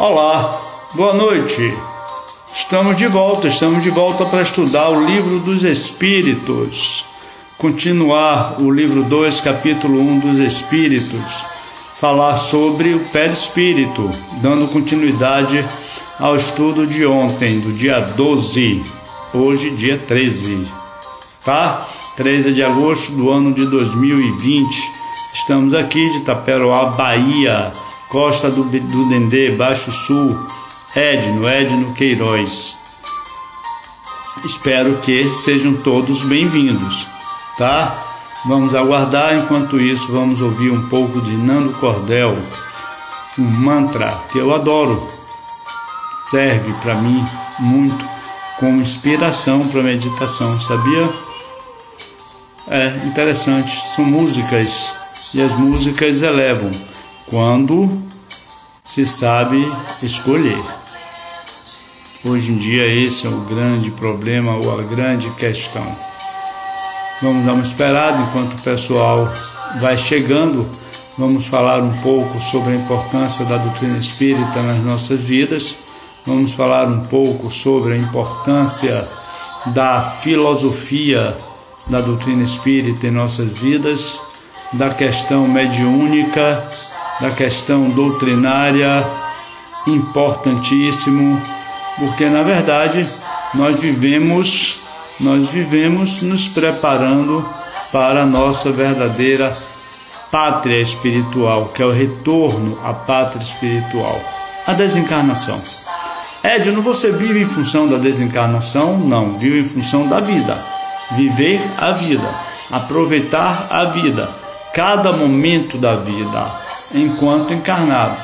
Olá, boa noite. Estamos de volta para estudar o Livro dos Espíritos. Continuar o livro 2, capítulo 1 dos Espíritos. Falar sobre o perispírito, dando continuidade ao estudo de ontem, do dia 12. Hoje, dia 13. Tá? 13 de agosto do ano de 2020. Estamos aqui de Itaperoá, Bahia, Costa do Dendê, Baixo Sul, Edno Queiroz. Espero que sejam todos bem-vindos, tá? Vamos aguardar, enquanto isso vamos ouvir um pouco de Nando Cordel, um mantra que eu adoro, serve para mim muito como inspiração para meditação, sabia? É interessante, são músicas e as músicas elevam quando se sabe escolher. Hoje em dia esse é o grande problema ou a grande questão. Vamos dar uma esperada enquanto o pessoal vai chegando. Vamos falar um pouco sobre a importância da doutrina espírita nas nossas vidas. Vamos falar um pouco sobre a importância da filosofia da doutrina espírita em nossas vidas, da questão mediúnica, da questão doutrinária, importantíssimo, porque na verdade nós vivemos nos preparando para a nossa verdadeira pátria espiritual, que é o retorno à pátria espiritual, a desencarnação. Edno, você vive em função da desencarnação? Não, vive em função da vida, viver a vida, aproveitar a vida, cada momento da vida, enquanto encarnado.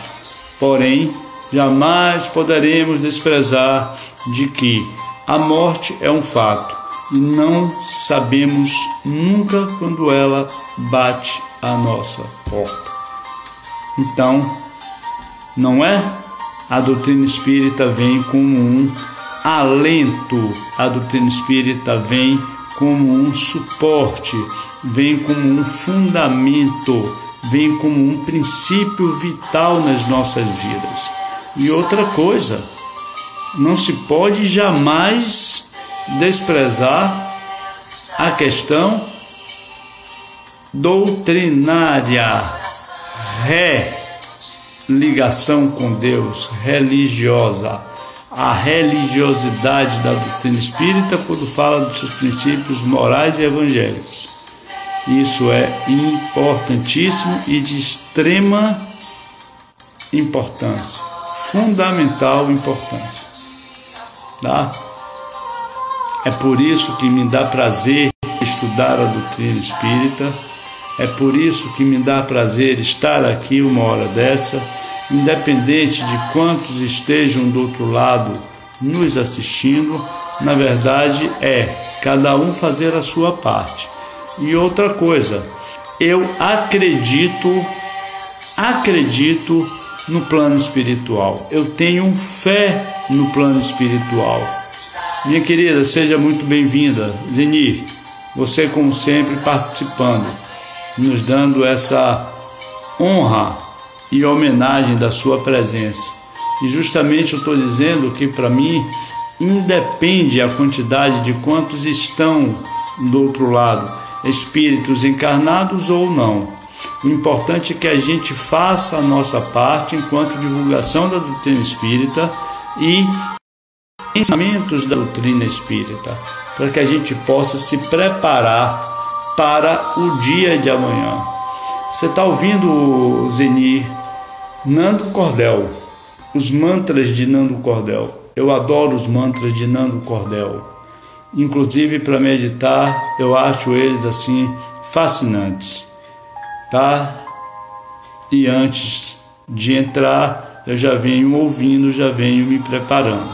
Porém, jamais poderemos desprezar de que a morte é um fato e não sabemos nunca quando ela bate à nossa porta. Então, não é? A doutrina espírita vem como um alento, a doutrina espírita vem como um suporte, vem como um fundamento, vem como um princípio vital nas nossas vidas. E outra coisa, não se pode jamais desprezar a questão doutrinária, ligação com Deus, religiosa, a religiosidade da doutrina espírita quando fala dos seus princípios morais e evangélicos. Isso é importantíssimo e de extrema importância, fundamental importância, tá? É por isso que me dá prazer estudar a doutrina espírita, é por isso que me dá prazer estar aqui uma hora dessa, independente de quantos estejam do outro lado nos assistindo. Na verdade é cada um fazer a sua parte. E outra coisa, eu acredito no plano espiritual. Eu tenho fé no plano espiritual. Minha querida, seja muito bem-vinda. Zeni, você como sempre participando, nos dando essa honra e homenagem da sua presença. E justamente eu estou dizendo que para mim independe a quantidade de quantos estão do outro lado, espíritos encarnados ou não. O importante é que a gente faça a nossa parte enquanto divulgação da doutrina espírita e ensinamentos da doutrina espírita, para que a gente possa se preparar para o dia de amanhã. Você está ouvindo, Zeni, Nando Cordel, os mantras de Nando Cordel. Eu adoro os mantras de Nando Cordel. Inclusive para meditar, eu acho eles assim fascinantes, tá? E antes de entrar, eu já venho ouvindo, já venho me preparando.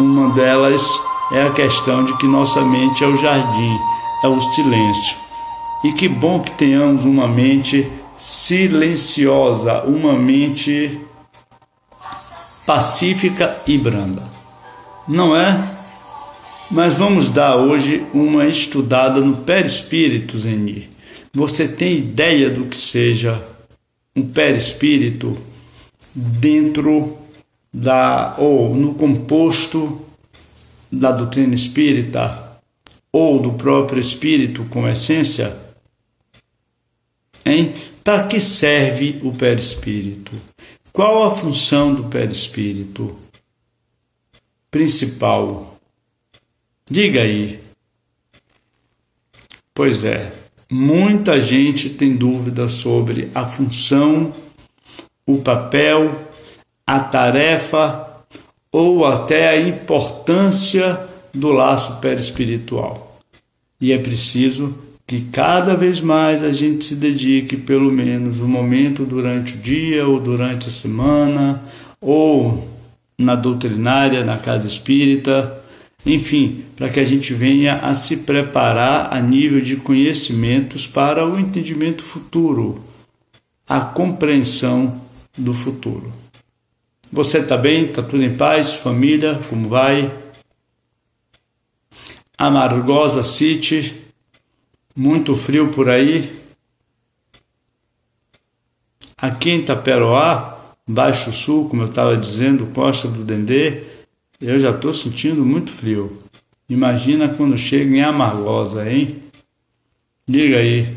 Uma delas é a questão de que nossa mente é o jardim, é o silêncio. E que bom que tenhamos uma mente silenciosa, uma mente pacífica e branda. Não é? Mas vamos dar hoje uma estudada no perispírito, Zeni. Você tem ideia do que seja um perispírito? dentro ou no composto da doutrina espírita ou do próprio espírito como essência? Hein? Para que serve o perispírito? Qual a função do perispírito principal? Diga aí. Pois é, muita gente tem dúvidas sobre a função, o papel, a tarefa ou até a importância do laço perispiritual. E é preciso que cada vez mais a gente se dedique pelo menos um momento durante o dia ou durante a semana ou na doutrinária, na casa espírita, enfim, para que a gente venha a se preparar a nível de conhecimentos para o entendimento futuro, a compreensão do futuro. Você está bem? Está tudo em paz? Família, como vai? Amargosa City, muito frio por aí. Aqui em Itaperoá, Baixo Sul, como eu estava dizendo, Costa do Dendê, eu já estou sentindo muito frio. Imagina quando chega em Amargosa, hein? Diga aí,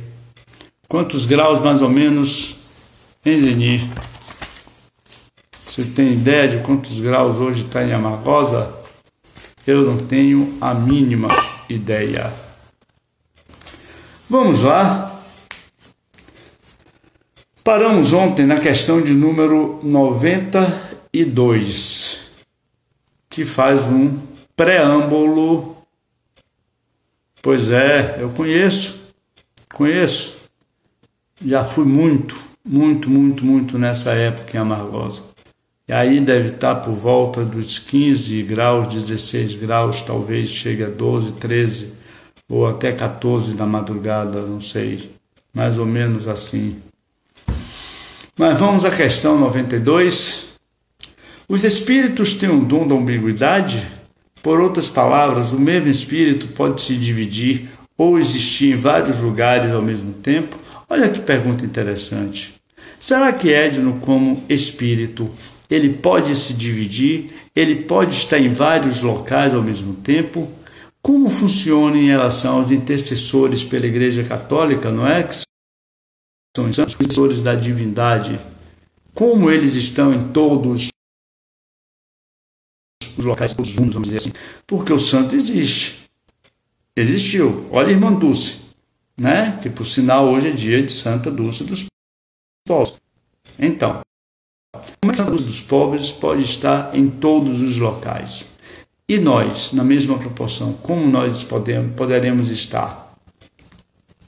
quantos graus mais ou menos em Zeni? Você tem ideia de quantos graus hoje está em Amargosa? Eu não tenho a mínima ideia. Vamos lá. Paramos ontem na questão de número 92, que faz um preâmbulo. Pois é, eu conheço. Já fui muito nessa época em Amargosa. E aí deve estar por volta dos 15 graus, 16 graus, talvez chegue a 12, 13 ou até 14 da madrugada, não sei, mais ou menos assim. Mas vamos à questão 92. Os espíritos têm um dom da ambiguidade? Por outras palavras, o mesmo espírito pode se dividir ou existir em vários lugares ao mesmo tempo? Olha que pergunta interessante. Será que Edno, como espírito, ele pode se dividir, ele pode estar em vários locais ao mesmo tempo? Como funciona em relação aos intercessores pela Igreja Católica, não é? Que são os intercessores da divindade. Como eles estão em todos os locais, todos os mundos, vamos dizer assim? Porque o santo existiu. Olha a irmã Dulce, né? Que por sinal hoje é dia de Santa Dulce dos Pobres. Então, como a Santa Dulce dos Pobres pode estar em todos os locais? E nós, na mesma proporção, como nós poderemos estar?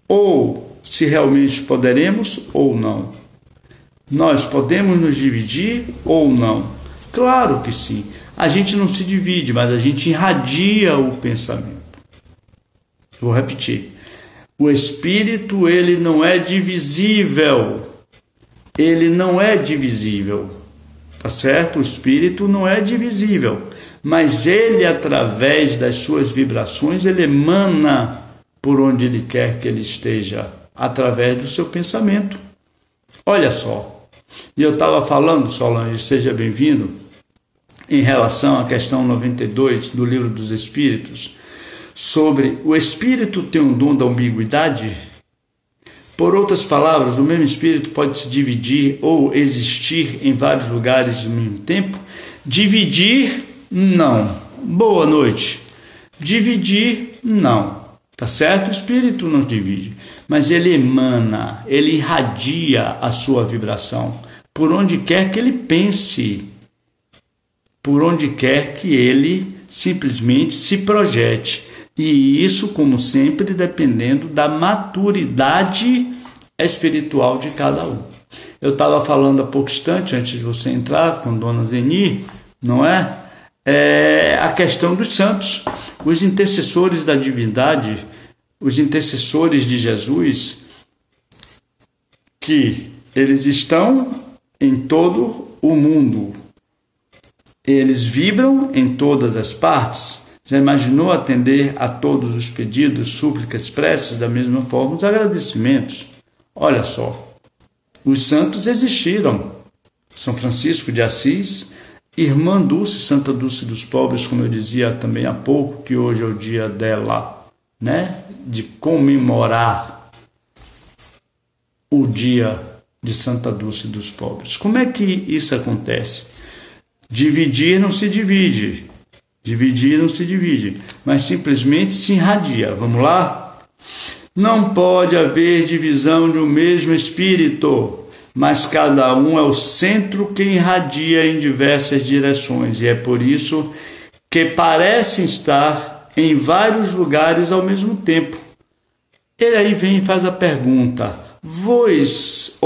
Ou se realmente poderemos ou não? Nós podemos nos dividir ou não? Claro que sim. A gente não se divide, mas a gente irradia o pensamento. Vou repetir. O espírito, ele não é divisível. Ele não é divisível. Tá certo? O espírito não é divisível. Mas ele, através das suas vibrações, ele emana por onde ele quer que ele esteja, através do seu pensamento. Olha só, e eu estava falando, Solange, seja bem-vindo, em relação à questão 92 do Livro dos Espíritos, sobre o espírito ter um dom da ambiguidade. Por outras palavras, o mesmo espírito pode se dividir ou existir em vários lugares ao mesmo tempo? Dividir, não. Boa noite. Dividir, não. Tá certo? O espírito não divide, mas ele emana, ele irradia a sua vibração por onde quer que ele pense, por onde quer que ele simplesmente se projete. E isso, como sempre, dependendo da maturidade espiritual de cada um. Eu estava falando há pouco instante, antes de você entrar, com Dona Zeni, não é? A questão dos santos, os intercessores da divindade, os intercessores de Jesus, que eles estão em todo o mundo. Eles vibram em todas as partes. Já imaginou atender a todos os pedidos, súplicas, preces, da mesma forma os agradecimentos? Olha só, os santos existiram São Francisco de Assis, Irmã Dulce, Santa Dulce dos Pobres, como eu dizia também há pouco, que hoje é o dia dela, né? De comemorar o dia de Santa Dulce dos Pobres. Como é que isso acontece? Dividir não se divide, mas simplesmente se irradia. Vamos lá? Não pode haver divisão de um mesmo espírito, mas cada um é o centro que irradia em diversas direções, e é por isso que parecem estar em vários lugares ao mesmo tempo. Ele aí vem e faz a pergunta: vês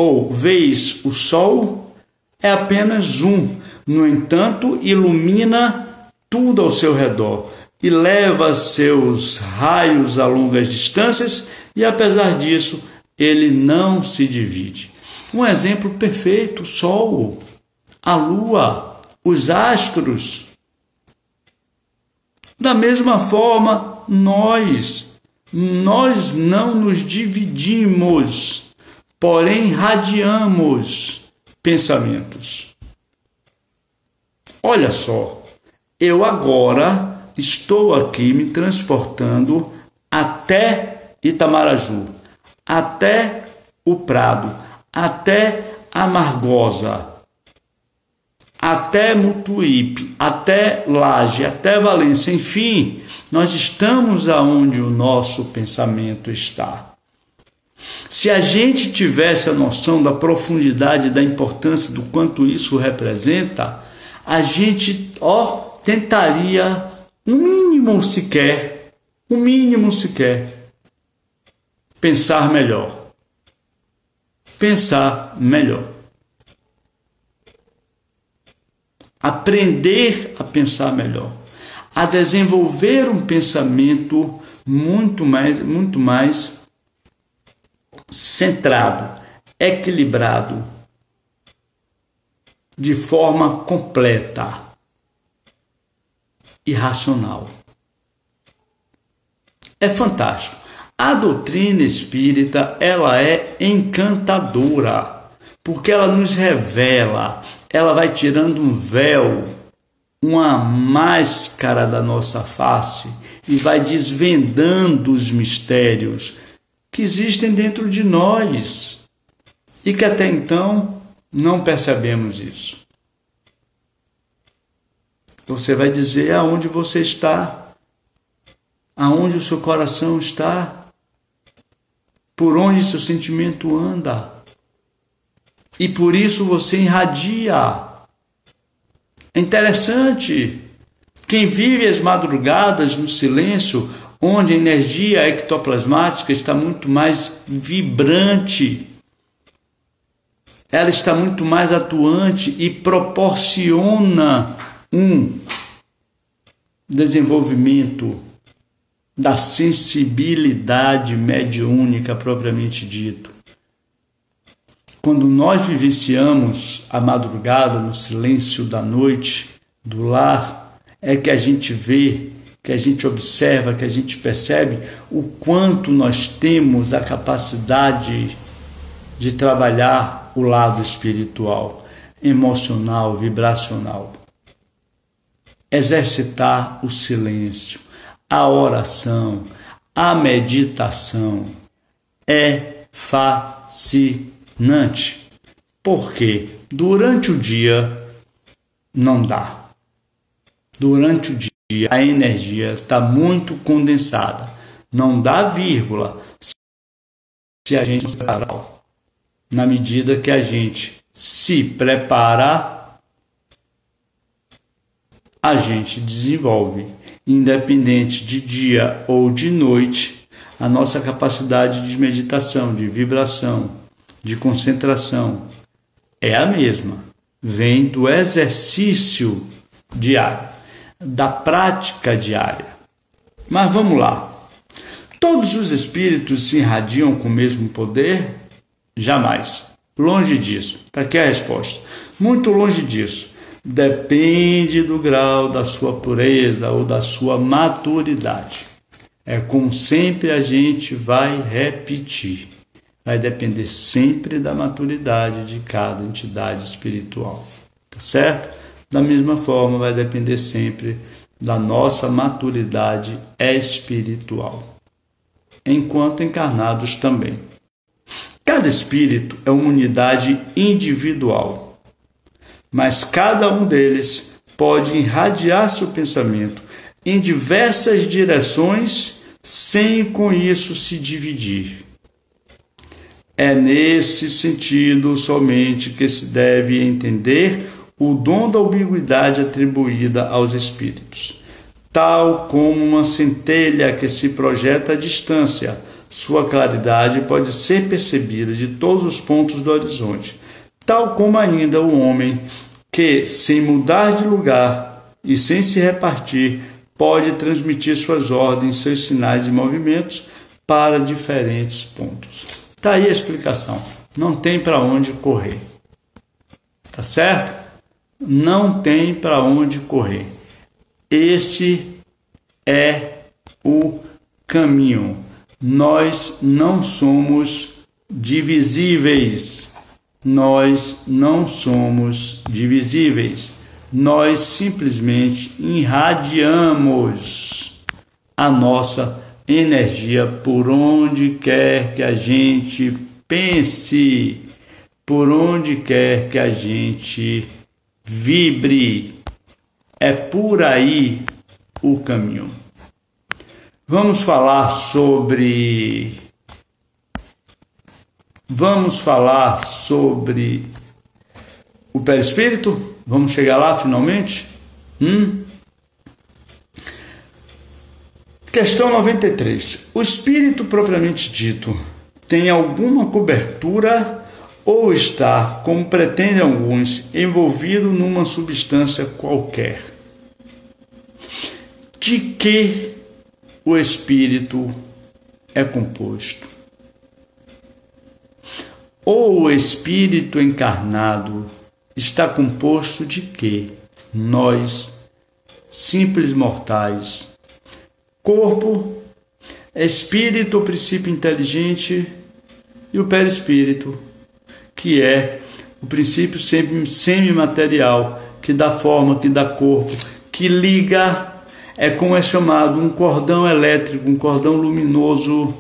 o sol? É apenas um, no entanto, ilumina tudo ao seu redor e leva seus raios a longas distâncias, e apesar disso, ele não se divide. Um exemplo perfeito: o Sol, a Lua, os astros. Da mesma forma, nós não nos dividimos, porém radiamos pensamentos. Olha só, eu agora estou aqui me transportando até Itamaraju, até o Prado, até Amargosa, até Mutuípe, até Laje, até Valência, enfim, nós estamos aonde o nosso pensamento está. Se a gente tivesse a noção da profundidade, da importância, do quanto isso representa, a gente tentaria o mínimo sequer, pensar melhor. Aprender a pensar melhor, a desenvolver um pensamento muito mais centrado, equilibrado, de forma completa e racional. É fantástico. A doutrina espírita, ela é encantadora, porque ela nos revela, ela vai tirando um véu, uma máscara da nossa face e vai desvendando os mistérios que existem dentro de nós e que até então não percebemos isso. Você vai dizer aonde você está, aonde o seu coração está, por onde seu sentimento anda. E por isso você irradia. É interessante. Quem vive as madrugadas no silêncio, onde a energia ectoplasmática está muito mais vibrante, ela está muito mais atuante e proporciona um desenvolvimento da sensibilidade mediúnica propriamente dito. Quando nós vivenciamos a madrugada no silêncio da noite, do lar, é que a gente vê, que a gente observa, que a gente percebe o quanto nós temos a capacidade de trabalhar o lado espiritual, emocional, vibracional. Exercitar o silêncio, a oração, a meditação é fascinante. Porque durante o dia não dá. Durante o dia a energia está muito condensada. Não dá vírgula se a gente se preparar. Na medida que a gente se preparar, a gente desenvolve, independente de dia ou de noite, a nossa capacidade de meditação, de vibração, de concentração é a mesma. Vem do exercício diário, da prática diária. Mas vamos lá. Todos os espíritos se irradiam com o mesmo poder? Jamais. Longe disso. Está aqui a resposta. Muito longe disso. Depende do grau da sua pureza ou da sua maturidade. É como sempre a gente vai repetir. vai depender sempre da maturidade de cada entidade espiritual, tá certo? Da mesma forma, vai depender sempre da nossa maturidade espiritual, enquanto encarnados também. Cada espírito é uma unidade individual, mas cada um deles pode irradiar seu pensamento em diversas direções sem com isso se dividir. É nesse sentido somente que se deve entender o dom da ambiguidade atribuída aos espíritos. Tal como uma centelha que se projeta à distância, sua claridade pode ser percebida de todos os pontos do horizonte. Tal como ainda o homem que, sem mudar de lugar e sem se repartir, pode transmitir suas ordens, seus sinais e movimentos para diferentes pontos. Está aí a explicação. Não tem para onde correr. Tá certo? Não tem para onde correr. Esse é o caminho. Nós não somos divisíveis. Nós não somos divisíveis. Nós simplesmente irradiamos a nossa energia por onde quer que a gente pense, por onde quer que a gente vibre. É por aí o caminho. Vamos falar sobre o perispírito? Vamos chegar lá finalmente? Questão 93. O espírito propriamente dito tem alguma cobertura ou está, como pretendem alguns, envolvido numa substância qualquer? De que o espírito é composto? Ou o espírito encarnado está composto de quê? Nós, simples mortais. Corpo, espírito, o princípio inteligente, e o perispírito, que é o princípio semimaterial, que dá forma, que dá corpo, que liga, é como é chamado, um cordão elétrico, um cordão luminoso,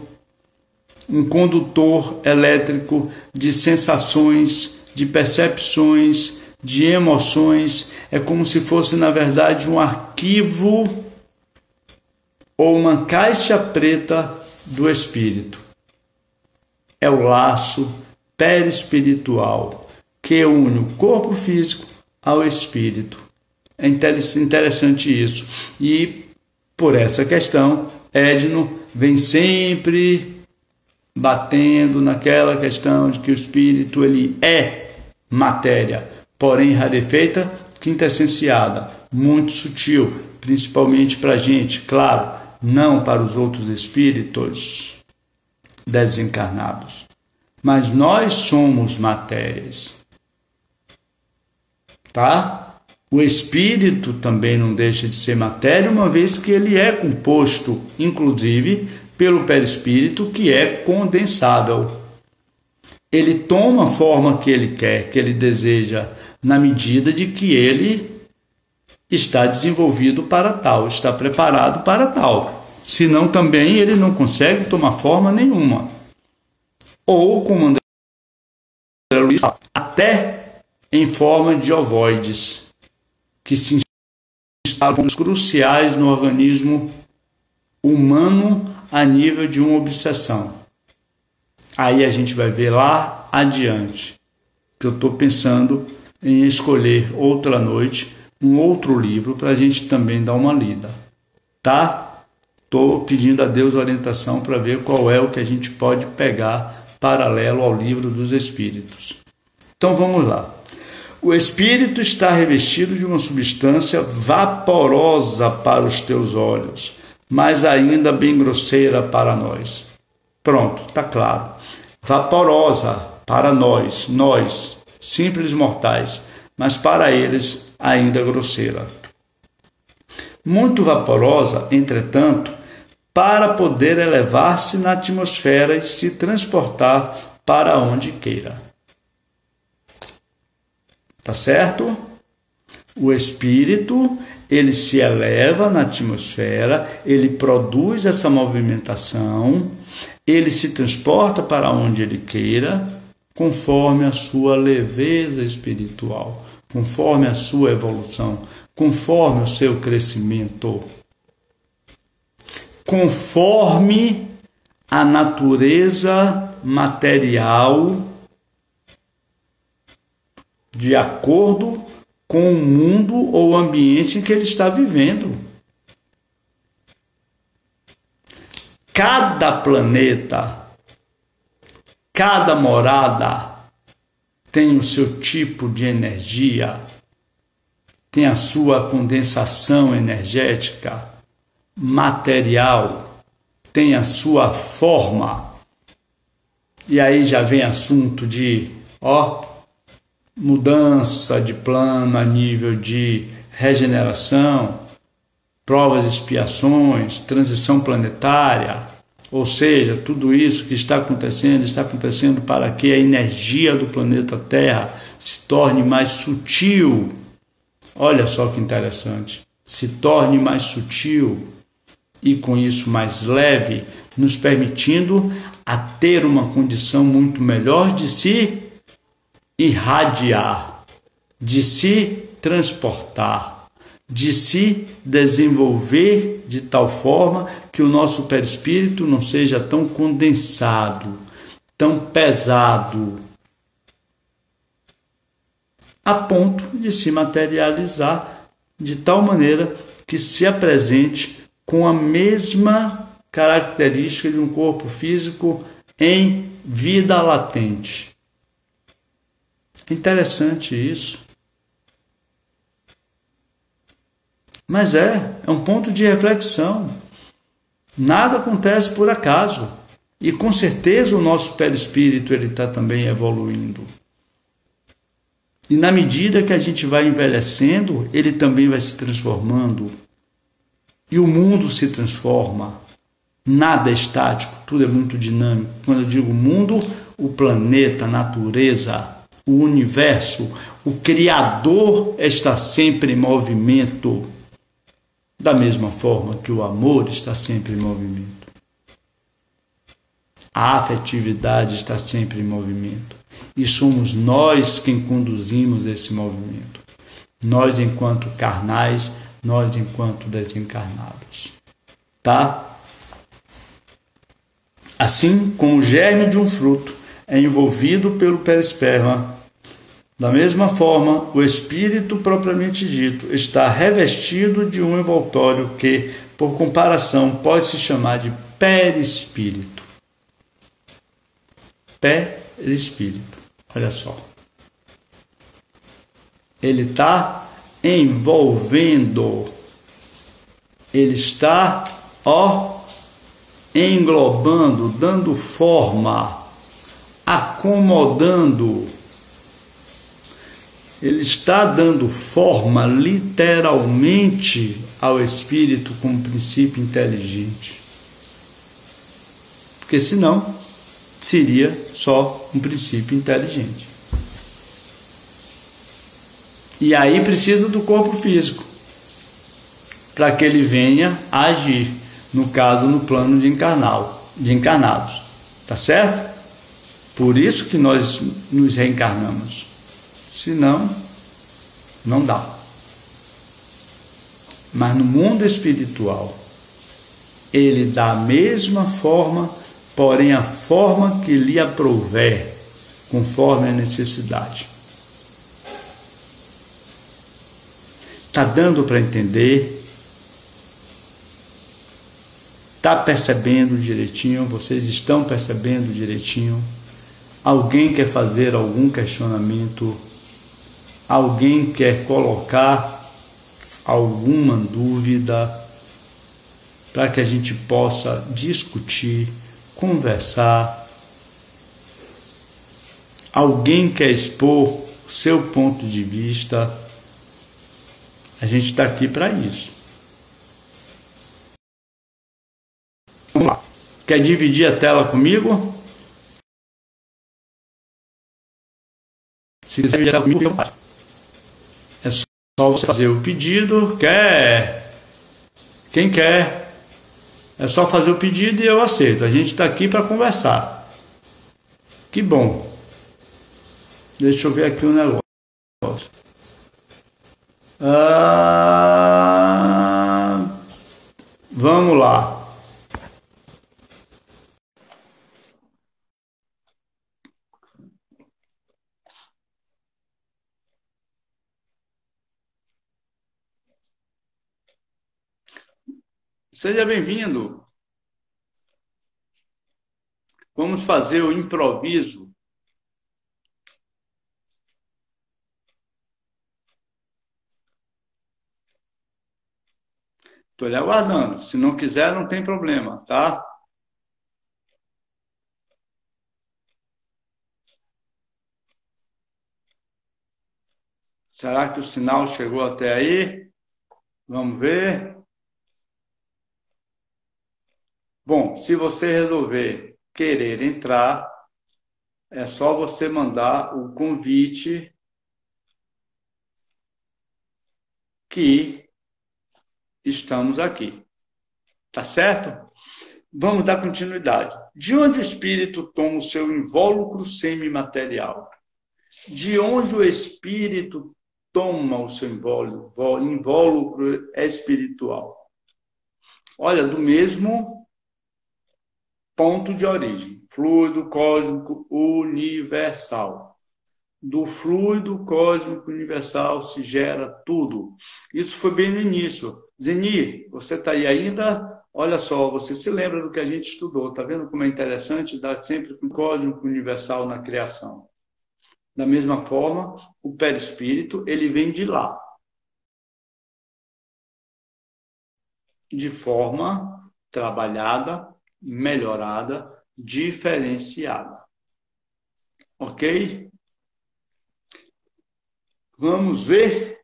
um condutor elétrico de sensações, de percepções, de emoções. É como se fosse, na verdade, um arquivo ou uma caixa preta do espírito. É o laço perispiritual que une o corpo físico ao espírito. É interessante isso. E por essa questão, Edno vem sempre batendo naquela questão de que o espírito ele é matéria, porém rarefeita, quintessenciada, muito sutil, principalmente para a gente, claro, não para os outros espíritos desencarnados. Mas nós somos matérias, tá? O espírito também não deixa de ser matéria, uma vez que ele é composto, inclusive, pelo perispírito, que é condensável. Ele toma a forma que ele quer, que ele deseja, na medida de que ele está desenvolvido para tal, está preparado para tal. Senão também ele não consegue tomar forma nenhuma. Ou, como André Luiz fala, até em forma de ovoides, que se instalam cruciais no organismo humano a nível de uma obsessão. Aí a gente vai ver lá adiante, que eu estou pensando em escolher outra noite, um outro livro para a gente também dar uma lida, tá? Estou pedindo a Deus orientação para ver qual é o que a gente pode pegar paralelo ao livro dos Espíritos. Então vamos lá. O espírito está revestido de uma substância vaporosa para os teus olhos, mas ainda bem grosseira para nós. Pronto, está claro. Vaporosa para nós, simples mortais, mas para eles ainda grosseira. Muito vaporosa, entretanto, para poder elevar-se na atmosfera e se transportar para onde queira. Tá certo? O espírito, ele se eleva na atmosfera, ele produz essa movimentação, ele se transporta para onde ele queira, conforme a sua leveza espiritual, conforme a sua evolução, conforme o seu crescimento, conforme a natureza material, de acordo com o mundo ou o ambiente em que ele está vivendo. Cada planeta, cada morada tem o seu tipo de energia, tem a sua condensação energética, material, tem a sua forma. E aí já vem assunto de mudança de plano a nível de regeneração, provas e expiações, transição planetária, ou seja, tudo isso que está acontecendo para que a energia do planeta Terra se torne mais sutil. Olha só que interessante, se torne mais sutil e com isso mais leve, nos permitindo a ter uma condição muito melhor de se irradiar, de se transportar, de se desenvolver de tal forma que o nosso perispírito não seja tão condensado, tão pesado, a ponto de se materializar de tal maneira que se apresente com a mesma característica de um corpo físico em vida latente. Interessante isso. Mas é um ponto de reflexão. Nada acontece por acaso. E com certeza o nosso perispírito está também evoluindo. E na medida que a gente vai envelhecendo, ele também vai se transformando. E o mundo se transforma. Nada é estático, tudo é muito dinâmico. Quando eu digo mundo, o planeta, a natureza, o universo, o Criador está sempre em movimento, da mesma forma que o amor está sempre em movimento. A afetividade está sempre em movimento. E somos nós quem conduzimos esse movimento. Nós enquanto carnais, nós enquanto desencarnados. Tá? Assim como o germe de um fruto é envolvido pelo perisperma, da mesma forma, o espírito propriamente dito está revestido de um envoltório que, por comparação, pode se chamar de perispírito. Perispírito. Olha só. Ele está envolvendo. Ele está, englobando, dando forma, acomodando. Ele está dando forma, literalmente, ao espírito como princípio inteligente. Porque senão, seria só um princípio inteligente. E aí precisa do corpo físico, para que ele venha a agir, no caso, no plano de encarnados. Tá certo? Por isso que nós nos reencarnamos. Senão, não dá. Mas no mundo espiritual, ele dá a mesma forma, porém a forma que lhe aprouver, conforme a necessidade. Está dando para entender? Está percebendo direitinho? Vocês estão percebendo direitinho? Alguém quer fazer algum questionamento? Alguém quer colocar alguma dúvida para que a gente possa discutir, conversar? Alguém quer expor o seu ponto de vista? A gente está aqui para isso. Vamos lá. Quer dividir a tela comigo? Se quiser dialogar comigo, fica à vontade. É só você fazer o pedido. Quem quer? É só fazer o pedido e eu aceito. A gente está aqui para conversar. Que bom. Deixa eu ver aqui um negócio. Vamos lá. Seja bem-vindo. Vamos fazer o improviso. Estou lhe aguardando. Se não quiser, não tem problema, tá? Será que o sinal chegou até aí? Vamos ver. Bom, se você resolver querer entrar, é só você mandar o convite que estamos aqui. Tá certo? Vamos dar continuidade. De onde o espírito toma o seu invólucro semimaterial? De onde o espírito toma o seu invólucro espiritual? Olha, do mesmo ponto de origem, fluido cósmico universal. Do fluido cósmico universal se gera tudo. Isso foi bem no início. Zeni, você está aí ainda? Olha só, você se lembra do que a gente estudou. Está vendo como é interessante dar sempre um cósmico universal na criação? Da mesma forma, o perispírito, ele vem de lá. De forma trabalhada, melhorada, diferenciada. Ok? Vamos ver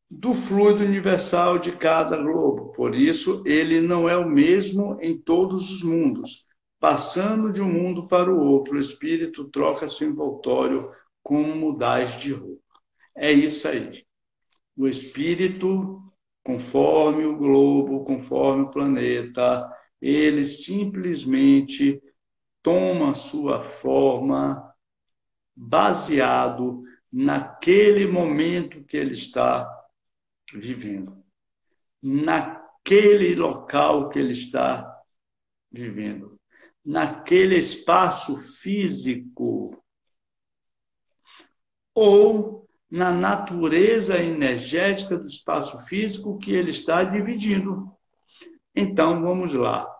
do fluido universal de cada globo. Por isso, ele não é o mesmo em todos os mundos. Passando de um mundo para o outro, o espírito troca seu envoltório como mudaz de roupa. É isso aí. O espírito, conforme o globo, conforme o planeta, ele simplesmente toma sua forma baseado naquele momento que ele está vivendo, naquele local que ele está vivendo, naquele espaço físico ou na natureza energética do espaço físico que ele está dividindo. Então, vamos lá.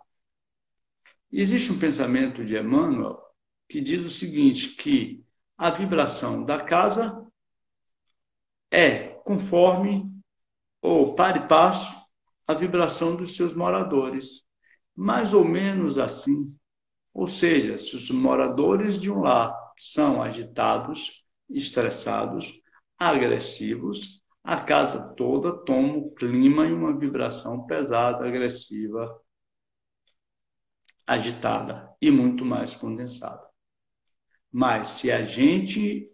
Existe um pensamento de Emmanuel que diz o seguinte, que a vibração da casa é conforme ou para e passo a vibração dos seus moradores. Mais ou menos assim. Ou seja, se os moradores de um lar são agitados, estressados, agressivos, a casa toda toma um clima e uma vibração pesada, agressiva, agitada e muito mais condensada. Mas se a gente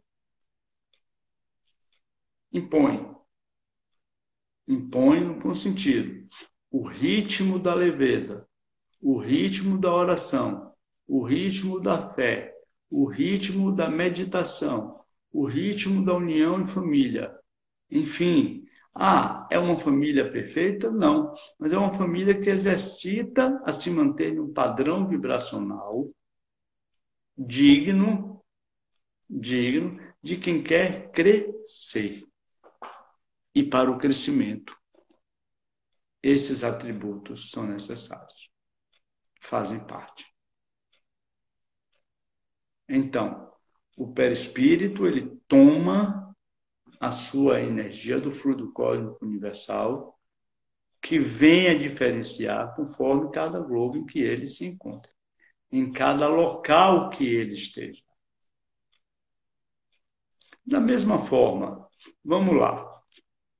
impõe no bom sentido, o ritmo da leveza, o ritmo da oração, o ritmo da fé, o ritmo da meditação, o ritmo da união em família. Enfim, é uma família perfeita? Não, mas é uma família que exercita a se manter em um padrão vibracional digno de quem quer crescer. E para o crescimento, esses atributos são necessários, fazem parte. Então, o perispírito, ele toma a sua energia do fluido cósmico universal, que vem a diferenciar conforme cada globo em que ele se encontra, em cada local que ele esteja. Da mesma forma, vamos lá.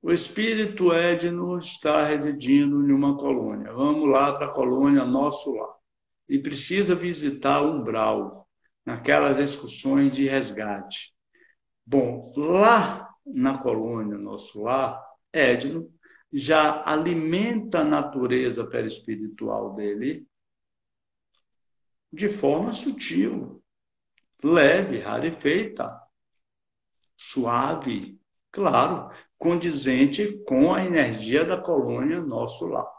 O espírito Edno está residindo em uma colônia. Vamos lá para a colônia Nosso Lar. E precisa visitar o umbral, naquelas excursões de resgate. Bom, lá na colônia, nosso lar, Edno já alimenta a natureza perispiritual dele de forma sutil, leve, rarefeita, suave, claro, condizente com a energia da colônia nosso lar.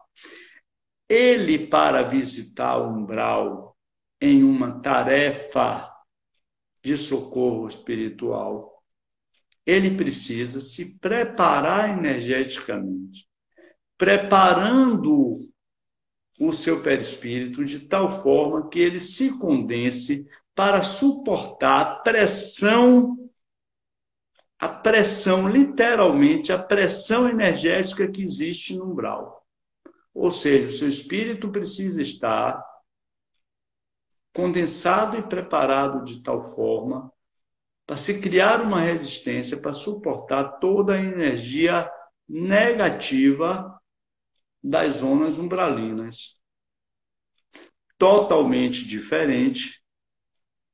Ele, para visitar o umbral em uma tarefa de socorro espiritual, ele precisa se preparar energeticamente, preparando o seu perispírito de tal forma que ele se condense para suportar a pressão, literalmente, a pressão energética que existe no umbral. Ou seja, o seu espírito precisa estar condensado e preparado de tal forma para se criar uma resistência para suportar toda a energia negativa das zonas umbralinas, totalmente diferente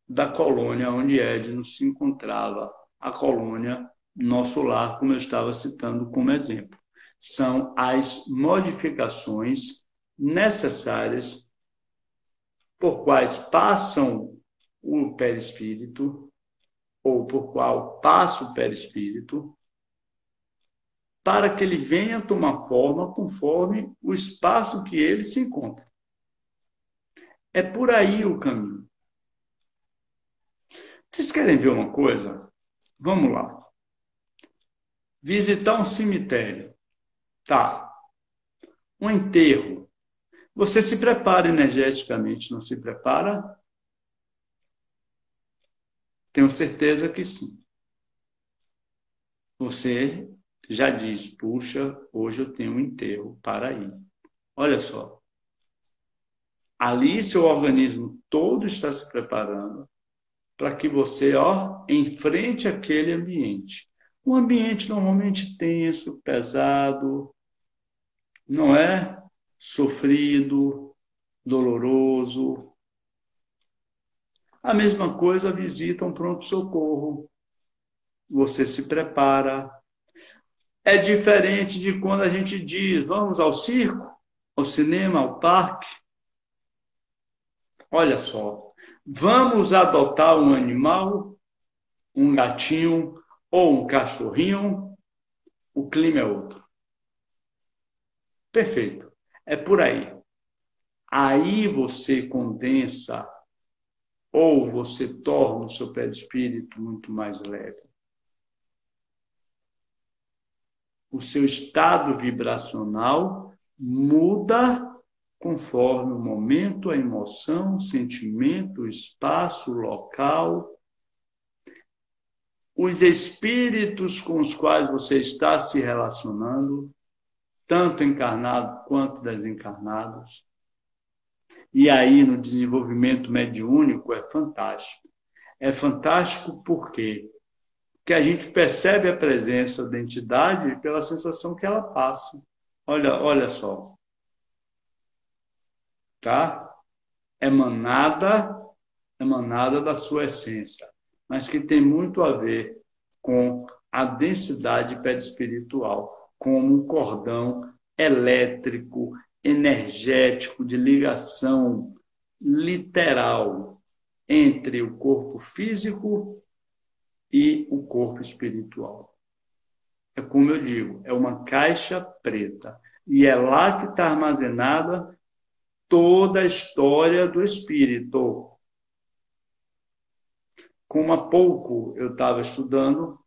da colônia onde Edno se encontrava, a colônia Nosso Lar, como eu estava citando como exemplo. São as modificações necessárias por quais passam o perispírito, ou por qual passa o perispírito, para que ele venha tomar forma conforme o espaço que ele se encontra. É por aí o caminho. Vocês querem ver uma coisa? Vamos lá. Visitar um cemitério. Tá. Um enterro. Você se prepara energeticamente, não se prepara? Tenho certeza que sim. Você já diz, puxa, hoje eu tenho um enterro para ir. Olha só. Ali seu organismo todo está se preparando para que você, enfrente aquele ambiente. Um ambiente normalmente tenso, pesado, não é? Sofrido, doloroso. A mesma coisa visita um pronto-socorro. Você se prepara. É diferente de quando a gente diz, vamos ao circo, ao cinema, ao parque. Olha só, vamos adotar um animal, um gatinho ou um cachorrinho, o clima é outro. Perfeito. É por aí. Aí você condensa ou você torna o seu perispírito muito mais leve. O seu estado vibracional muda conforme o momento, a emoção, o sentimento, o espaço, o local. Os espíritos com os quais você está se relacionando, tanto encarnados quanto desencarnados. E aí, no desenvolvimento mediúnico, é fantástico. É fantástico por quê? Porque a gente percebe a presença da entidade pela sensação que ela passa. Olha só. Tá? Emanada da sua essência, mas que tem muito a ver com a densidade perispiritual, como um cordão elétrico, energético, de ligação literal entre o corpo físico e o corpo espiritual. É como eu digo, é uma caixa preta. E é lá que está armazenada toda a história do espírito. Como há pouco eu estava estudando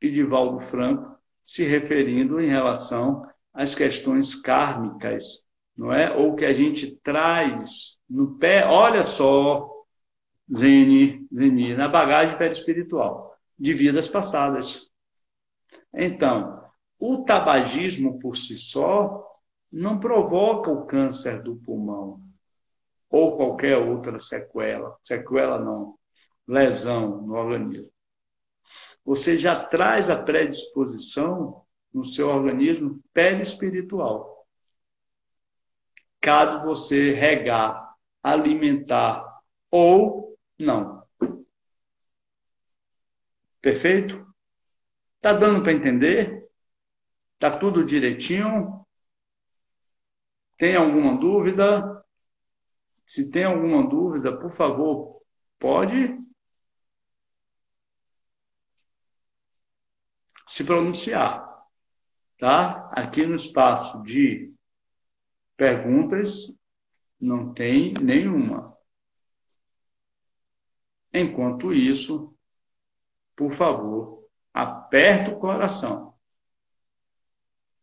Edivaldo Franco se referindo em relação às questões kármicas, não é? Ou que a gente traz no pé, olha só, Zeni, na bagagem perispiritual de vidas passadas. Então, o tabagismo por si só não provoca o câncer do pulmão ou qualquer outra sequela não, lesão no organismo. Você já traz a predisposição no seu organismo perispiritual. Cabe você regar, alimentar ou não. Perfeito? Tá dando para entender? Tá tudo direitinho? Tem alguma dúvida? Se tem alguma dúvida, por favor, pode se pronunciar, tá? Aqui no espaço de perguntas não tem nenhuma. Enquanto isso, por favor, aperta o coração.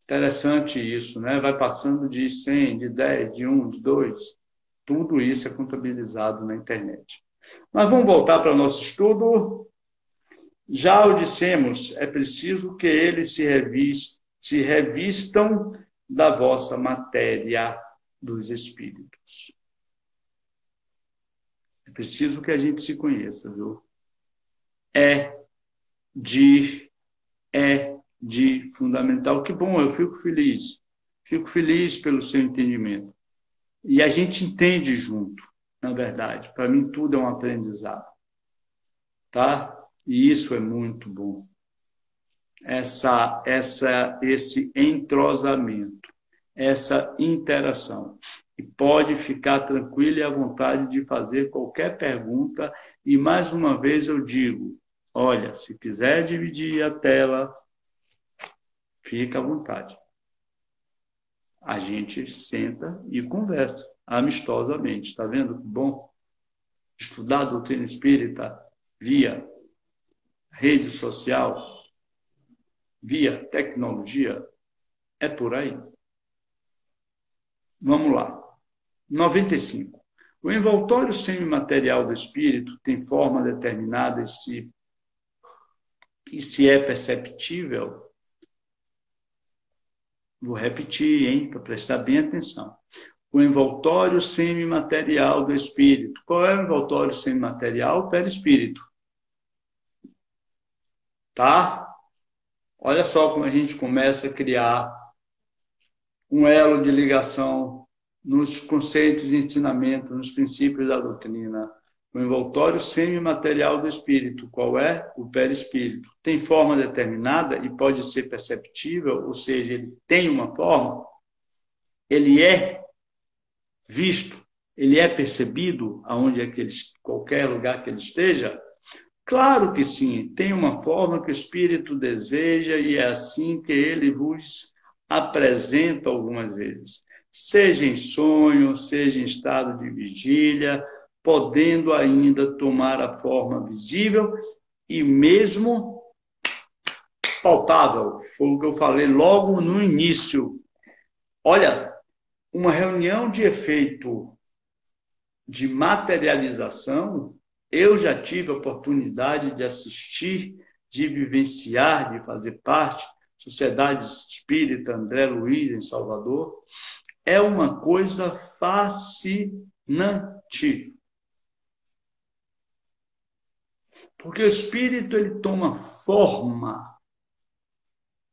Interessante isso, né? Vai passando de 100, de 10, de 1, de 2. Tudo isso é contabilizado na internet. Mas vamos voltar para o nosso estudo. Já o dissemos, é preciso que eles se revistam da vossa matéria dos espíritos. É preciso que a gente se conheça, viu? É de fundamental. Que bom, eu fico feliz. Fico feliz pelo seu entendimento. E a gente entende junto, na verdade. Para mim, tudo é um aprendizado. Tá? E isso é muito bom. Esse entrosamento, essa interação. E pode ficar tranquilo e à vontade de fazer qualquer pergunta. E, mais uma vez, eu digo, olha, se quiser dividir a tela, fica à vontade. A gente senta e conversa amistosamente. Está vendo que bom? Estudar a doutrina espírita via rede social, via tecnologia, é por aí. Vamos lá. 95. O envoltório semimaterial do espírito tem forma determinada e se é perceptível. Vou repetir, hein, para prestar bem atenção. O envoltório semimaterial do espírito. Qual é o envoltório semimaterial? O perispírito. Tá? Olha só como a gente começa a criar um elo de ligação nos conceitos de ensinamento, nos princípios da doutrina. O envoltório semimaterial do espírito. Qual é? O perispírito. Tem forma determinada e pode ser perceptível, ou seja, ele tem uma forma, ele é visto, ele é percebido aonde é que ele, qualquer lugar que ele esteja. Claro que sim, tem uma forma que o espírito deseja e é assim que ele vos apresenta algumas vezes. Seja em sonho, seja em estado de vigília, podendo ainda tomar a forma visível e mesmo palpável. Foi o que eu falei logo no início. Olha, uma reunião de efeito de materialização, eu já tive a oportunidade de assistir, de vivenciar, de fazer parte, Sociedade Espírita André Luiz, em Salvador, é uma coisa fascinante. Porque o espírito ele toma forma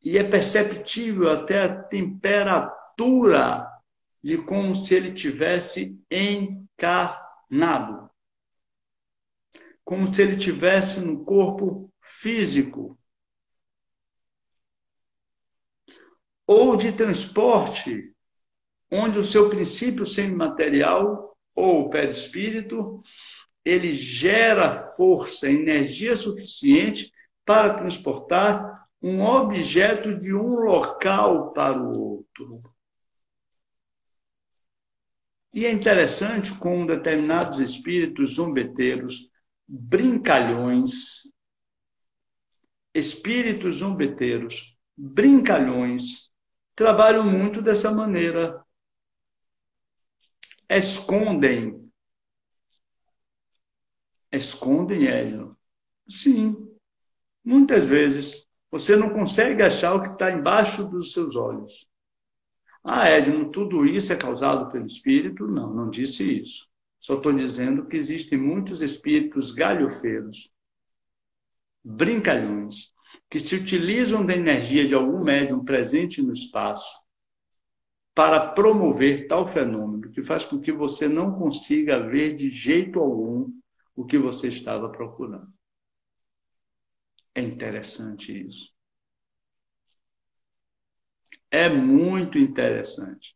e é perceptível até a temperatura de como se ele tivesse encarnado. Como se ele tivesse no corpo físico. Ou de transporte, onde o seu princípio semimaterial, ou o perispírito, ele gera força, energia suficiente para transportar um objeto de um local para o outro. E é interessante como determinados espíritos zombeteiros, brincalhões, espíritos zombeteiros, brincalhões, trabalham muito dessa maneira. Escondem, Edno? Sim, muitas vezes. Você não consegue achar o que está embaixo dos seus olhos. Ah, Edno, tudo isso é causado pelo espírito? Não, não disse isso. Só estou dizendo que existem muitos espíritos galhofeiros, brincalhões, que se utilizam da energia de algum médium presente no espaço para promover tal fenômeno, que faz com que você não consiga ver de jeito algum o que você estava procurando. É interessante isso. É muito interessante.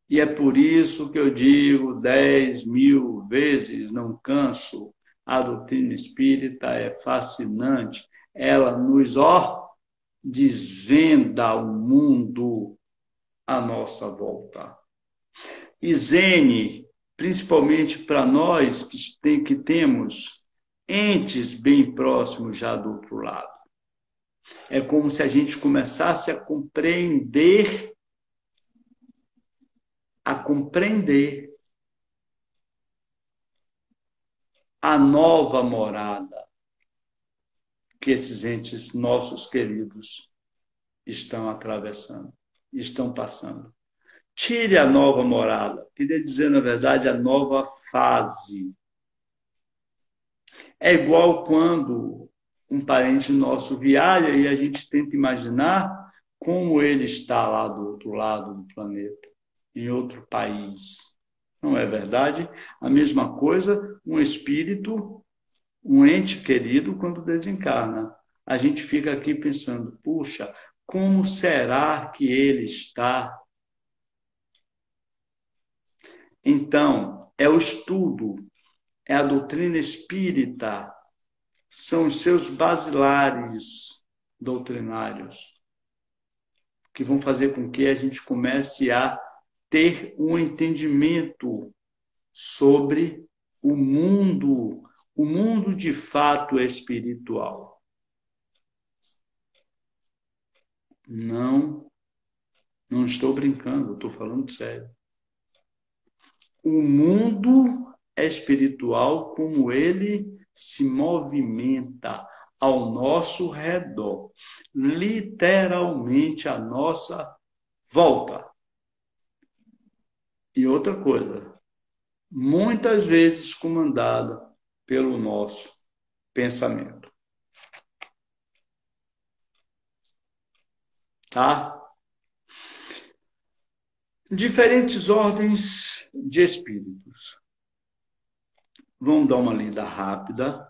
E é por isso que eu digo 10.000 vezes, não canso, a doutrina espírita é fascinante. Ela nos, desvenda o mundo à nossa volta. E Zene, principalmente para nós que temos entes bem próximos já do outro lado. É como se a gente começasse a compreender a nova morada que esses entes nossos queridos estão atravessando, estão passando. Tire a nova morada, queria dizer, na verdade, a nova fase. É igual quando um parente nosso viaja e a gente tenta imaginar como ele está lá do outro lado do planeta, em outro país. Não é verdade? A mesma coisa, um espírito, um ente querido, quando desencarna. A gente fica aqui pensando, puxa, como será que ele está? Então, é o estudo, é a doutrina espírita, são os seus basilares doutrinários que vão fazer com que a gente comece a ter um entendimento sobre o mundo de fato espiritual. Não estou brincando, estou falando sério. O mundo espiritual, como ele se movimenta ao nosso redor, literalmente à nossa volta. E outra coisa, muitas vezes comandada pelo nosso pensamento. Tá? Diferentes ordens de espíritos. Vamos dar uma lida rápida.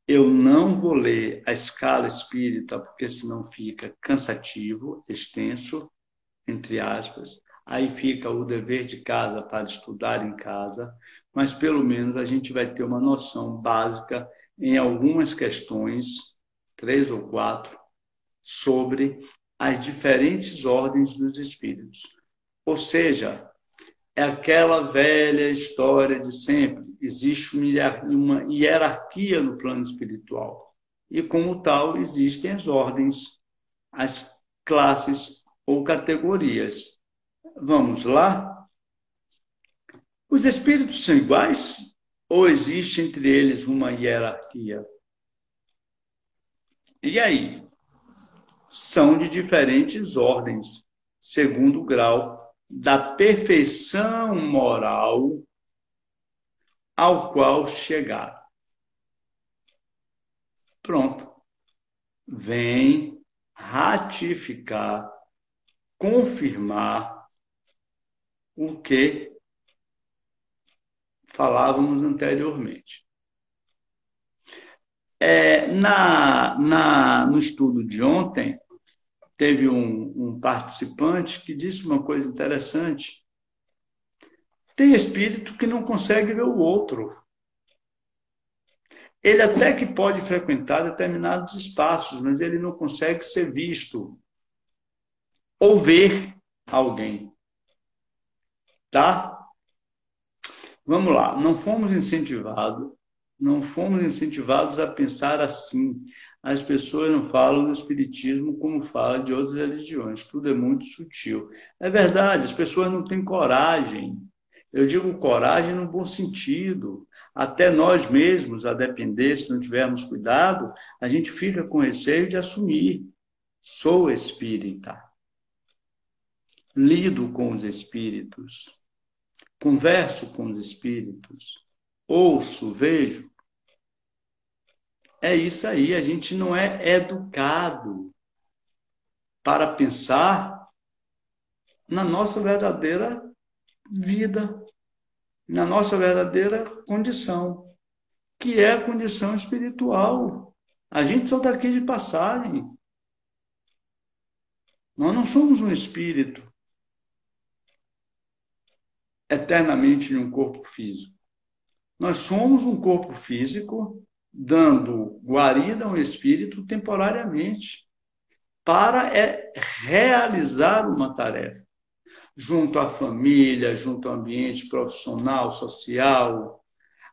Eu não vou ler a escala espírita, porque senão fica cansativo, extenso, entre aspas. Aí fica o dever de casa para estudar em casa, mas pelo menos a gente vai ter uma noção básica em algumas questões, 3 ou 4, sobre as diferentes ordens dos espíritos. Ou seja, é aquela velha história de sempre. Existe uma hierarquia no plano espiritual. E, como tal, existem as ordens, as classes ou categorias. Vamos lá? Os espíritos são iguais ou existe entre eles uma hierarquia? E aí? São de diferentes ordens, segundo o grau da perfeição moral ao qual chegar. Pronto. Vem ratificar, confirmar o que falávamos anteriormente. No estudo de ontem, teve um participante que disse uma coisa interessante. Tem espírito que não consegue ver o outro. Ele até que pode frequentar determinados espaços, mas ele não consegue ser visto ou ver alguém. Tá? Vamos lá. Não fomos incentivados a pensar assim. As pessoas não falam do espiritismo como falam de outras religiões. Tudo é muito sutil. É verdade, as pessoas não têm coragem. Eu digo coragem no bom sentido. Até nós mesmos, a depender, se não tivermos cuidado, a gente fica com receio de assumir. Sou espírita. Lido com os espíritos. Converso com os espíritos. Ouço, vejo. É isso aí, a gente não é educado para pensar na nossa verdadeira vida, na nossa verdadeira condição, que é a condição espiritual. A gente só está aqui de passagem. Nós não somos um espírito eternamente em um corpo físico. Nós somos um corpo físico dando guarida a um espírito temporariamente para realizar uma tarefa junto à família, junto ao ambiente profissional, social,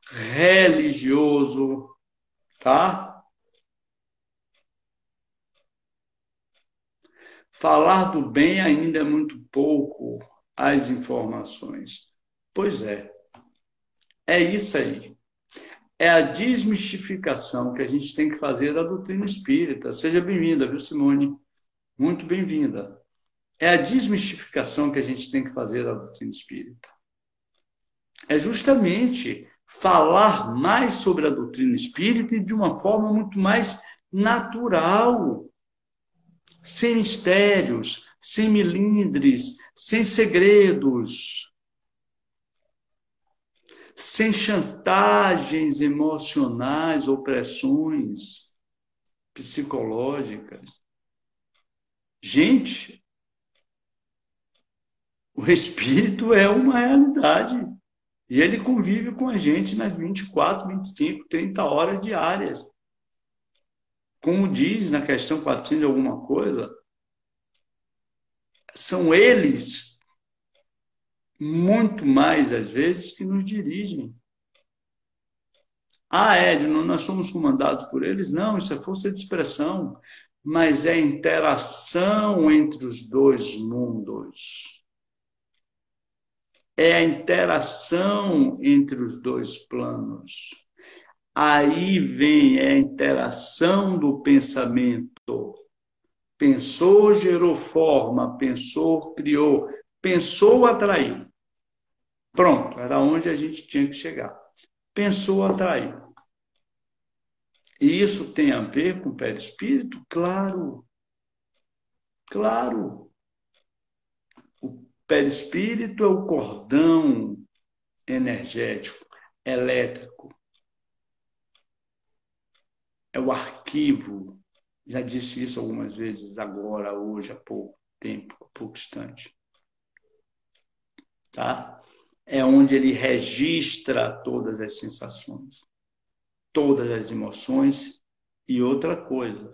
religioso, tá? Falar do bem ainda é muito pouco as informações. Pois é isso aí. É a desmistificação que a gente tem que fazer da doutrina espírita. Seja bem-vinda, viu, Simone? Muito bem-vinda. É a desmistificação que a gente tem que fazer da doutrina espírita. É justamente falar mais sobre a doutrina espírita e de uma forma muito mais natural, sem mistérios, sem milindres, sem segredos, sem chantagens emocionais, opressões psicológicas. Gente, o espírito é uma realidade e ele convive com a gente nas 24, 25, 30 horas diárias. Como diz na questão 400 de alguma coisa, são eles, muito mais às vezes, que nos dirigem. Edno, nós somos comandados por eles? Não, isso é força de expressão, mas é interação entre os dois mundos. É a interação entre os dois planos. Aí vem a interação do pensamento. Pensou, gerou forma, pensou, criou, pensou, atraiu. Pronto, era onde a gente tinha que chegar. Pensou, atraiu. E isso tem a ver com o perispírito? Claro. Claro. O perispírito é o cordão energético, elétrico. É o arquivo. Já disse isso algumas vezes agora, hoje, há pouco tempo, há pouco instante. Tá? É onde ele registra todas as sensações, todas as emoções e outra coisa.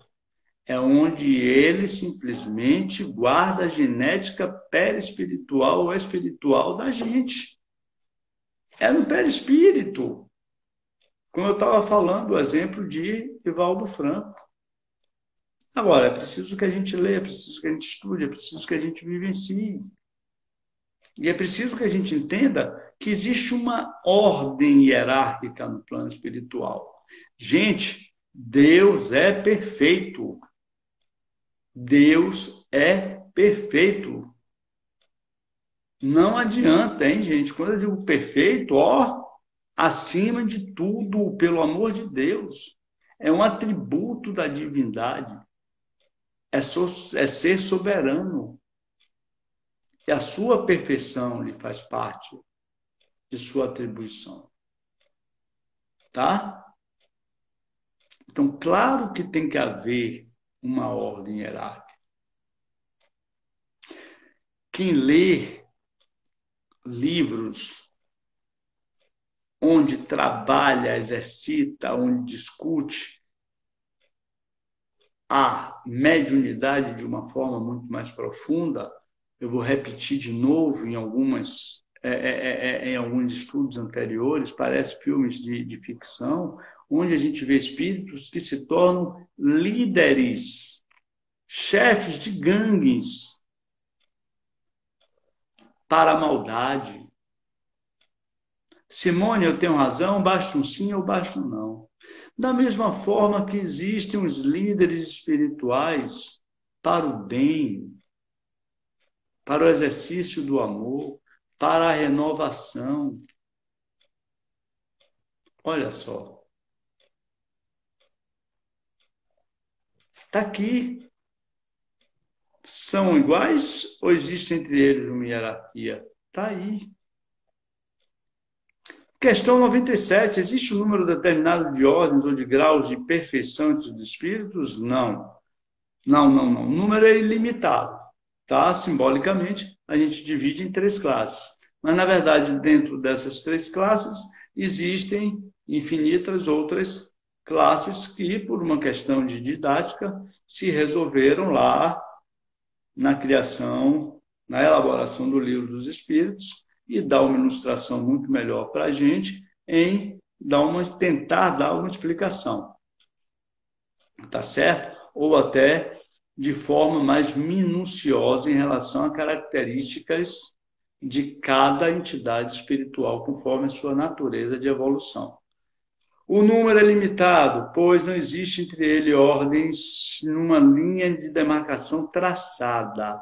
É onde ele simplesmente guarda a genética perispiritual ou espiritual da gente. É no perispírito. Como eu estava falando, o exemplo de Divaldo Franco. Agora, é preciso que a gente leia, é preciso que a gente estude, é preciso que a gente vivencie. E é preciso que a gente entenda que existe uma ordem hierárquica no plano espiritual. Gente, Deus é perfeito. Deus é perfeito. Não adianta, hein, gente? Quando eu digo perfeito, acima de tudo, pelo amor de Deus. É um atributo da divindade. É ser soberano. E a sua perfeição lhe faz parte de sua atribuição. Tá? Então, claro que tem que haver uma ordem hierárquica. Quem lê livros onde trabalha, exercita, onde discute a mediunidade de uma forma muito mais profunda, eu vou repetir de novo em alguns estudos anteriores, parece filmes de ficção, onde a gente vê espíritos que se tornam líderes, chefes de gangues para a maldade. Simone, eu tenho razão, basta um sim ou basta um não. Da mesma forma que existem os líderes espirituais para o bem, para o exercício do amor, para a renovação. Olha só. Está aqui. São iguais ou existe entre eles uma hierarquia? Está aí. Questão 97. Existe um número determinado de ordens ou de graus de perfeição entre os espíritos? Não. Não. O número é ilimitado. Tá? Simbolicamente, a gente divide em 3 classes. Mas, na verdade, dentro dessas 3 classes, existem infinitas outras classes que, por uma questão de didática, se resolveram lá na criação, na elaboração do Livro dos Espíritos, e dá uma ilustração muito melhor para a gente em tentar dar uma explicação. Tá certo? Ou até de forma mais minuciosa em relação a características de cada entidade espiritual, conforme a sua natureza de evolução. O número é limitado, pois não existe entre ele ordens numa linha de demarcação traçada,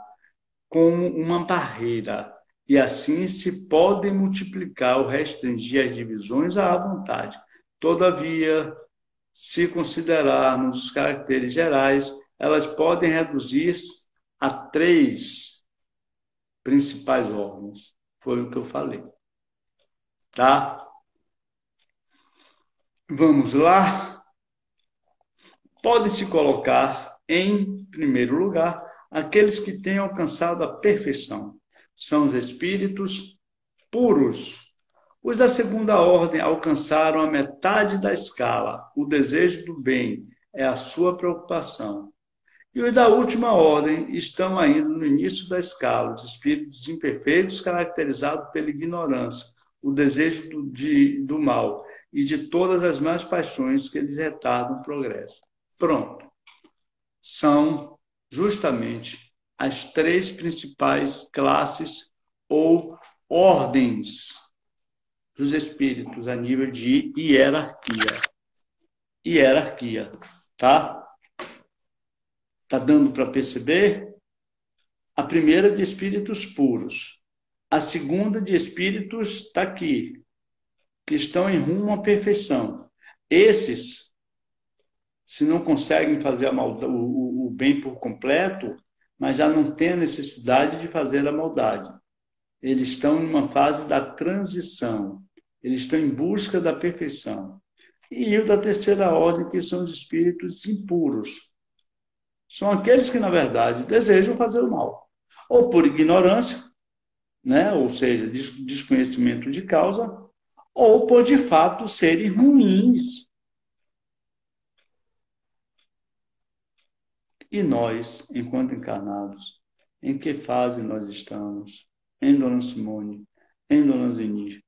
como uma barreira, e assim se podem multiplicar ou restringir as divisões à vontade. Todavia, se considerarmos os caracteres gerais, elas podem reduzir-se a 3 principais ordens. Foi o que eu falei. Tá? Vamos lá? Pode-se colocar, em primeiro lugar, aqueles que têm alcançado a perfeição. São os espíritos puros. Os da segunda ordem alcançaram a metade da escala. O desejo do bem é a sua preocupação. E os da última ordem estão ainda no início da escala, os espíritos imperfeitos caracterizados pela ignorância, o desejo do mal e de todas as más paixões que lhes retardam o progresso. Pronto. São justamente as 3 principais classes ou ordens dos espíritos a nível de hierarquia. Hierarquia, tá? Tá dando para perceber? A primeira de espíritos puros. A segunda de espíritos está aqui, que estão em rumo à perfeição. Esses, se não conseguem fazer o bem por completo, mas já não têm a necessidade de fazer a maldade. Eles estão em uma fase da transição. Eles estão em busca da perfeição. E o da terceira ordem, que são os espíritos impuros. São aqueles que, na verdade, desejam fazer o mal. Ou por ignorância, né? Ou seja, desconhecimento de causa, ou por, de fato, serem ruins. E nós, enquanto encarnados, em que fase nós estamos? Em Dona Simone, em Dona Zeni?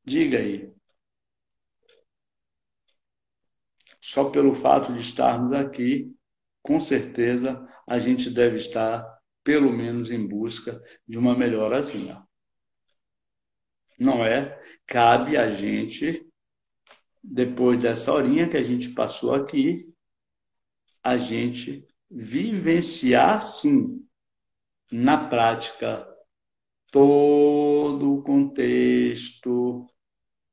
Diga aí. Só pelo fato de estarmos aqui, com certeza, a gente deve estar, pelo menos, em busca de uma melhorazinha. Não é? Cabe a gente, depois dessa horinha que a gente passou aqui, a gente vivenciar, sim, na prática, todo o contexto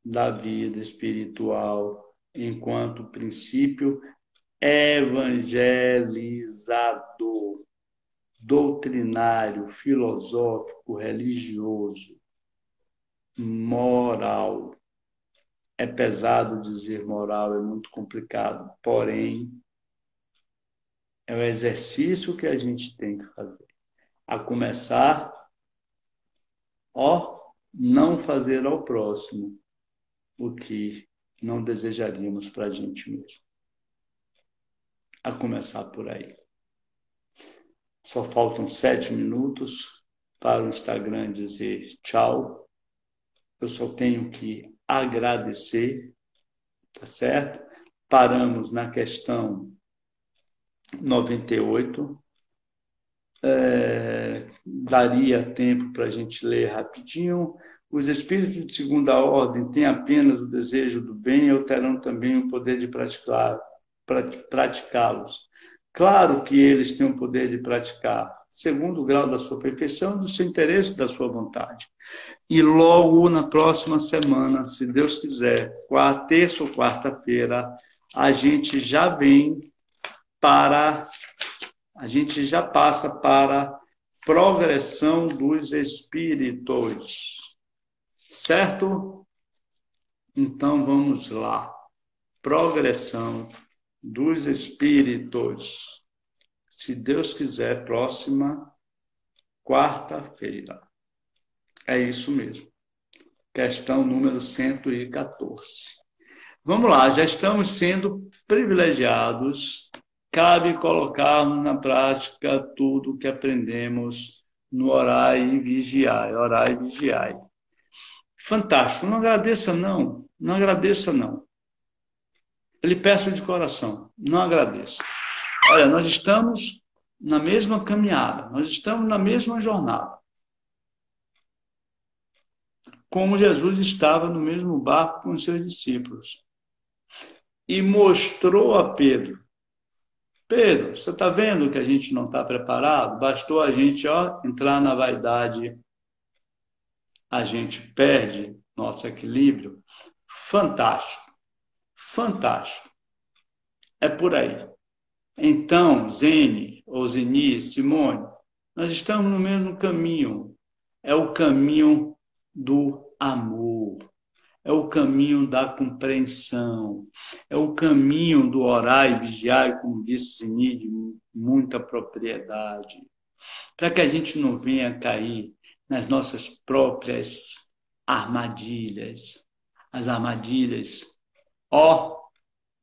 da vida espiritual, enquanto princípio evangelizador, doutrinário, filosófico, religioso, moral. É pesado dizer moral, é muito complicado, porém, é o exercício que a gente tem que fazer. A começar, não fazer ao próximo o que não desejaríamos para a gente mesmo. A começar por aí. Só faltam 7 minutos para o Instagram dizer tchau. Eu só tenho que agradecer, tá certo? Paramos na questão 98. Daria tempo para a gente ler rapidinho. Os espíritos de segunda ordem têm apenas o desejo do bem ou terão também o poder de praticá-los. Claro que eles têm o poder de praticar, segundo o grau da sua perfeição e do seu interesse, da sua vontade. E logo na próxima semana, se Deus quiser, terça ou quarta-feira, a gente já passa para progressão dos espíritos. Certo? Então vamos lá. Progressão dos espíritos. Se Deus quiser, próxima quarta-feira. É isso mesmo. Questão número 114. Vamos lá, já estamos sendo privilegiados. Cabe colocarmos na prática tudo o que aprendemos no orar e vigiar. Orar e vigiar. Fantástico. Não agradeça, não. Não agradeça, não. Eu lhe peço de coração, não agradeça. Olha, nós estamos na mesma caminhada, nós estamos na mesma jornada. Como Jesus estava no mesmo barco com os seus discípulos. E mostrou a Pedro. Pedro, você está vendo que a gente não está preparado? Bastou a gente entrar na vaidade, a gente perde nosso equilíbrio. Fantástico, fantástico. É por aí. Então, Zene, ou Zeni, Simone, nós estamos no mesmo caminho. É o caminho do amor. É o caminho da compreensão. É o caminho do orar e vigiar, como disse Zeni, de muita propriedade. Para que a gente não venha cair nas nossas próprias armadilhas. As armadilhas,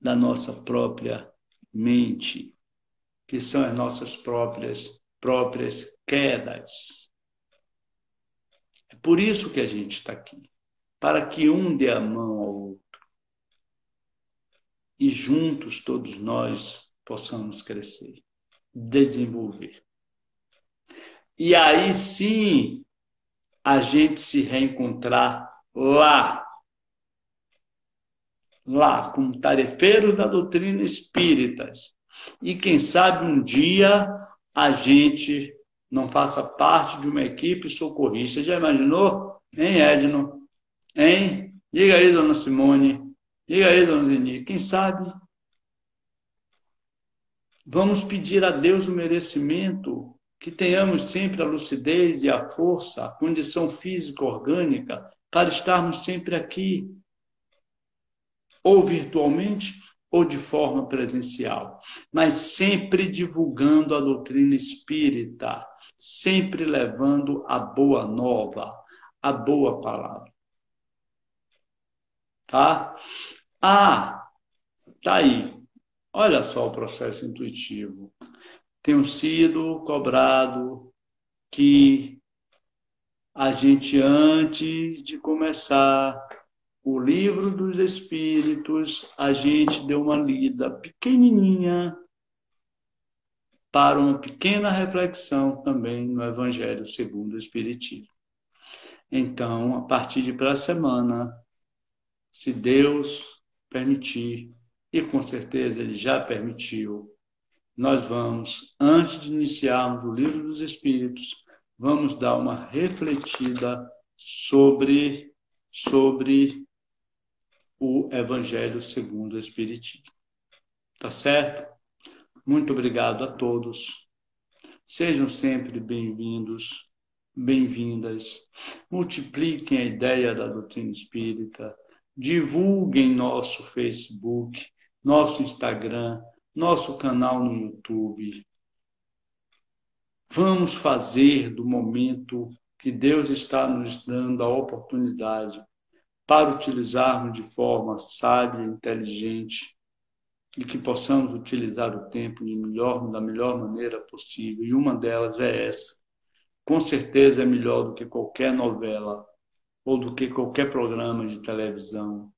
da nossa própria mente, que são as nossas próprias quedas. É por isso que a gente está aqui, para que um dê a mão ao outro e juntos todos nós possamos crescer, desenvolver. E aí sim a gente se reencontrar lá como tarefeiros da doutrina espíritas. E quem sabe um dia a gente não faça parte de uma equipe socorrista. Já imaginou? Hein, Edno? Hein? Diga aí, dona Simone. Diga aí, dona Zeni. Quem sabe? Vamos pedir a Deus o merecimento, que tenhamos sempre a lucidez e a força, a condição física orgânica, para estarmos sempre aqui, ou virtualmente, ou de forma presencial, mas sempre divulgando a doutrina espírita, sempre levando a boa nova, a boa palavra. Tá? Tá aí. Olha só o processo intuitivo. Tenho sido cobrado que a gente, antes de começar o livro dos Espíritos, a gente deu uma lida pequenininha para uma pequena reflexão também no Evangelho segundo o Espiritismo. Então, a partir de para a semana, se Deus permitir, e com certeza Ele já permitiu, nós vamos, antes de iniciarmos o livro dos Espíritos, vamos dar uma refletida sobre o Evangelho segundo o Espiritismo. Tá certo? Muito obrigado a todos. Sejam sempre bem-vindos, bem-vindas. Multipliquem a ideia da doutrina espírita. Divulguem nosso Facebook, nosso Instagram, nosso canal no YouTube. Vamos fazer do momento que Deus está nos dando a oportunidade para utilizarmos de forma sábia e inteligente e que possamos utilizar o tempo da melhor maneira possível. E uma delas é essa. Com certeza é melhor do que qualquer novela ou do que qualquer programa de televisão.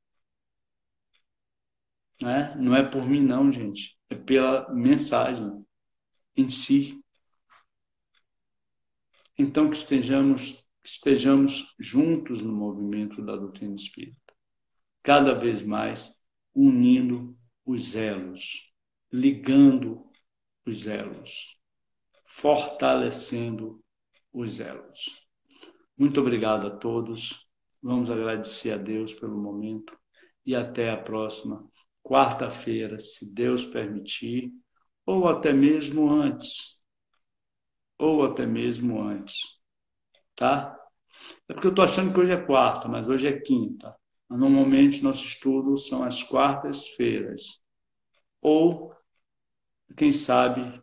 Não é por mim não, gente. É pela mensagem em si. Então que estejamos juntos no movimento da doutrina espírita. Cada vez mais unindo os elos, ligando os elos, fortalecendo os elos. Muito obrigado a todos. Vamos agradecer a Deus pelo momento e até a próxima quarta-feira, se Deus permitir, ou até mesmo antes. Tá? É porque eu estou achando que hoje é quarta, mas hoje é quinta. Normalmente, nosso estudo são às quartas-feiras. Ou, quem sabe,